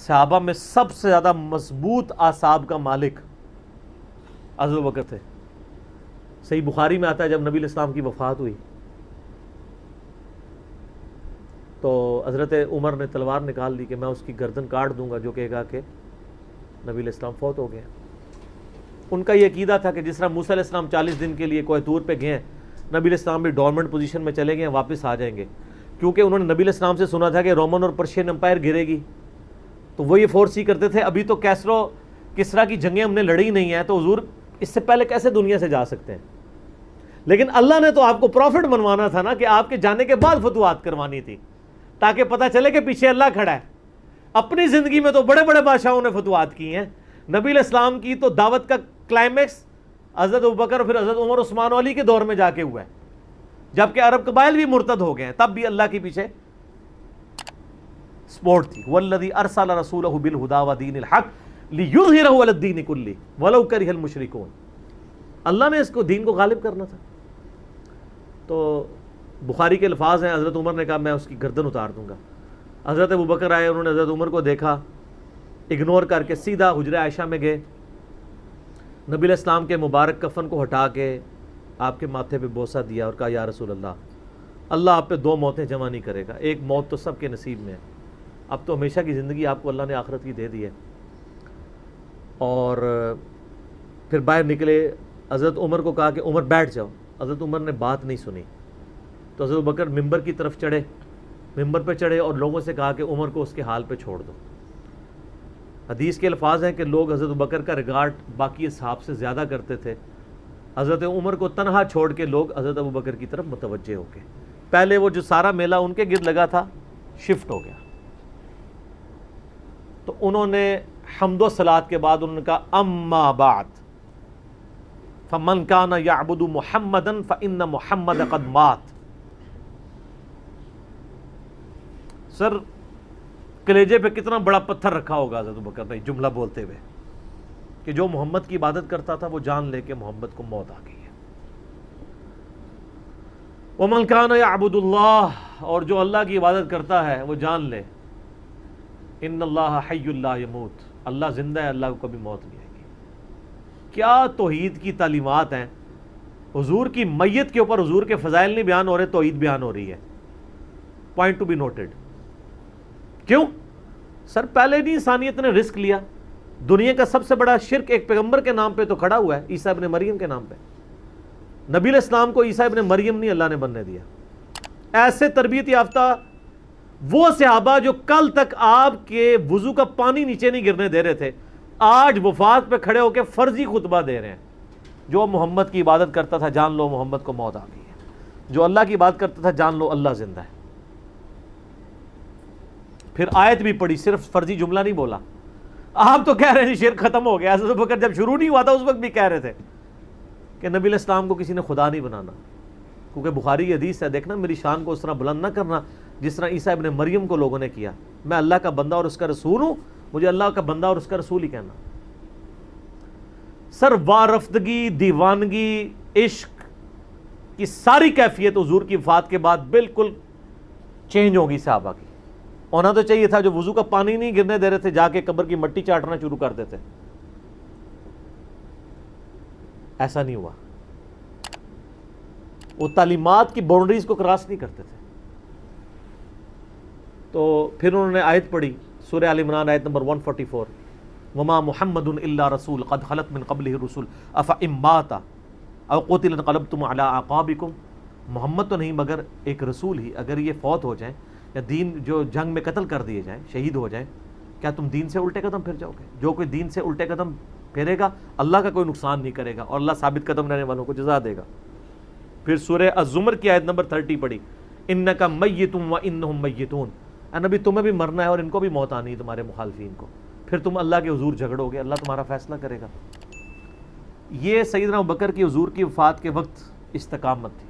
صحابہ میں سب سے زیادہ مضبوط اعصاب کا مالک حضرت ابوبکر تھے. صحیح بخاری میں آتا ہے جب نبی علیہ السلام کی وفات ہوئی تو حضرت عمر نے تلوار نکال دی کہ میں اس کی گردن کاٹ دوں گا جو کہے گا کہ نبی علیہ السلام فوت ہو گئے. ان کا یہ عقیدہ تھا کہ جس طرح موسیٰ علیہ السلام 40 دن کے لیے کوہ طور پہ گئے ہیں, نبی علیہ السلام بھی ڈورمنٹ پوزیشن میں چلے گئے ہیں, واپس آ جائیں گے, کیونکہ انہوں نے نبی علیہ السلام سے سنا تھا کہ رومن اور پرشین امپائر گرے گی, تو وہ یہ فورس ہی کرتے تھے ابھی تو کسرا کی جنگیں ہم نے لڑی نہیں ہیں, تو حضور اس سے پہلے کیسے دنیا سے جا سکتے ہیں. لیکن اللہ نے تو آپ کو پروفٹ بنوانا تھا نا, کہ آپ کے جانے کے بعد فتوحات کروانی تھی, تاکہ پتہ چلے کہ پیچھے اللہ کھڑا ہے. اپنی زندگی میں تو بڑے بڑے بادشاہوں نے فتوحات کی ہیں, نبی علیہ السلام کی تو دعوت کا کلائمیکس حضرت ابوبکر اور پھر حضرت عمر عثمان و علی کے دور میں جا کے ہوا ہے, جبکہ عرب قبائل بھی مرتد ہو گئے ہیں, تب بھی اللہ کے پیچھے سپورٹ تھی. والذی ارسل رسولہ بالہدی ودین الحق لیظہرہ علی الدین کلہ ولو کرہ المشرکون. اللہ نے اس کو دین کو غالب کرنا تھا. تو بخاری کے الفاظ ہیں, حضرت عمر نے کہا میں اس کی گردن اتار دوں گا. حضرت ابوبکر آئے, انہوں نے حضرت عمر کو دیکھا, اگنور کر کے سیدھا حجرہ عائشہ میں گئے, نبی علیہ السلام کے مبارک کفن کو ہٹا کے آپ کے ماتھے پہ بوسہ دیا اور کہا یا رسول اللہ, اللہ آپ پہ 2 موتیں جمع نہیں کرے گا, ایک موت تو سب کے نصیب میں ہے, اب تو ہمیشہ کی زندگی آپ کو اللہ نے آخرت کی دے دی ہے. اور پھر باہر نکلے, حضرت عمر کو کہا کہ عمر بیٹھ جاؤ. حضرت عمر نے بات نہیں سنی, تو حضرت ابوبکر ممبر کی طرف چڑھے, ممبر پہ چڑھے اور لوگوں سے کہا کہ عمر کو اس کے حال پہ چھوڑ دو. حدیث کے الفاظ ہیں کہ لوگ حضرت ابوبکر کا ریگارڈ باقی اصحاب سے زیادہ کرتے تھے, حضرت عمر کو تنہا چھوڑ کے لوگ حضرت ابوبکر کی طرف متوجہ ہو گئے. پہلے وہ جو سارا میلہ ان کے گرد لگا تھا شفٹ ہو گیا, تو انہوں نے حمد و صلات کے بعد انہوں نے کہا اما بعد فمن کان یعبد محمدا فان محمد قد مات. سر کلیجے پہ کتنا بڑا پتھر رکھا ہوگا حضرت ابوبکر نے جملہ بولتے ہوئے کہ جو محمد کی عبادت کرتا تھا وہ جان لے کہ محمد کو موت آ گئی ہے. ومن کان یعبد اللہ, اور جو اللہ کی عبادت کرتا ہے وہ جان لے ان اللہ حی لا یموت, اللہ زندہ ہے, اللہ کو کبھی موت نہیں آئے گی. کیا توحید کی تعلیمات ہیں. حضور کی میت کے اوپر حضور کے فضائل نہیں بیان ہو رہے, توحید بیان ہو رہی ہے. Point to be noted. کیوں سر؟ پہلے نہیں انسانیت نے رسک لیا. دنیا کا سب سے بڑا شرک ایک پیغمبر کے نام پہ تو کھڑا ہوا ہے, عیسیٰ ابن مریم کے نام پہ. نبی علیہ السلام کو عیسیٰ ابن مریم نہیں اللہ نے بننے دیا. ایسے تربیت یافتہ وہ صحابہ جو کل تک آپ کے وضو کا پانی نیچے نہیں گرنے دے رہے تھے, آج وفات پہ کھڑے ہو کے فرضی خطبہ دے رہے ہیں. جو محمد کی عبادت کرتا تھا جان لو محمد کو موت آ گئی ہے, جو اللہ کی عبادت کرتا تھا جان لو اللہ زندہ ہے. پھر آیت بھی پڑھی, صرف فرضی جملہ نہیں بولا. آپ تو کہہ رہے ہیں شرک ختم ہو گیا. حضرت ابوبکر جب شروع نہیں ہوا تھا اس وقت بھی کہہ رہے تھے کہ نبی علیہ السلام کو کسی نے خدا نہیں بنانا, کیونکہ بخاری کی حدیث ہے, دیکھنا میری شان کو اس طرح بلند نہ کرنا جس طرح عیسیٰ ابن مریم کو لوگوں نے کیا. میں اللہ کا بندہ اور اس کا رسول ہوں, مجھے اللہ کا بندہ اور اس کا رسول ہی کہنا. سر وارفتگی, دیوانگی, عشق کی ساری کیفیت حضور کی وفات کے بعد بالکل چینج ہوگی. صحابہ کی ہونا تو چاہیے تھا جو وضو کا پانی نہیں گرنے دے رہے تھے جا کے قبر کی مٹی چاٹنا شروع کر دیتے. ایسا نہیں ہوا. وہ تعلیمات کی باؤنڈریز کو کراس نہیں کرتے تھے. تو پھر انہوں نے آیت پڑھی سورہ آل عمران آیت نمبر 144, وما محمد الا رسول قد خلت من قبلہ الرسل افئن مات او قتل انقلبتم علی اعقابکم. محمد تو نہیں مگر ایک رسول ہی, اگر یہ فوت ہو جائیں یا دین جو جنگ میں قتل کر دیے جائیں, شہید ہو جائیں, کیا تم دین سے الٹے قدم پھر جاؤ گے؟ جو کوئی دین سے الٹے قدم پھیرے گا اللہ کا کوئی نقصان نہیں کرے گا اور اللہ ثابت قدم رہنے والوں کو جزا دے گا. پھر سورہ الزمر کی آیت نمبر 30 پڑھی, انک میت وانہم میتون. اے نبی تمہیں بھی مرنا ہے اور ان کو بھی موت آنی ہے, تمہارے مخالفین کو. پھر تم اللہ کے حضور جھگڑو گے, اللہ تمہارا فیصلہ کرے گا. یہ سیدنا ابوبکر کی حضور کی وفات کے وقت استقامت تھی.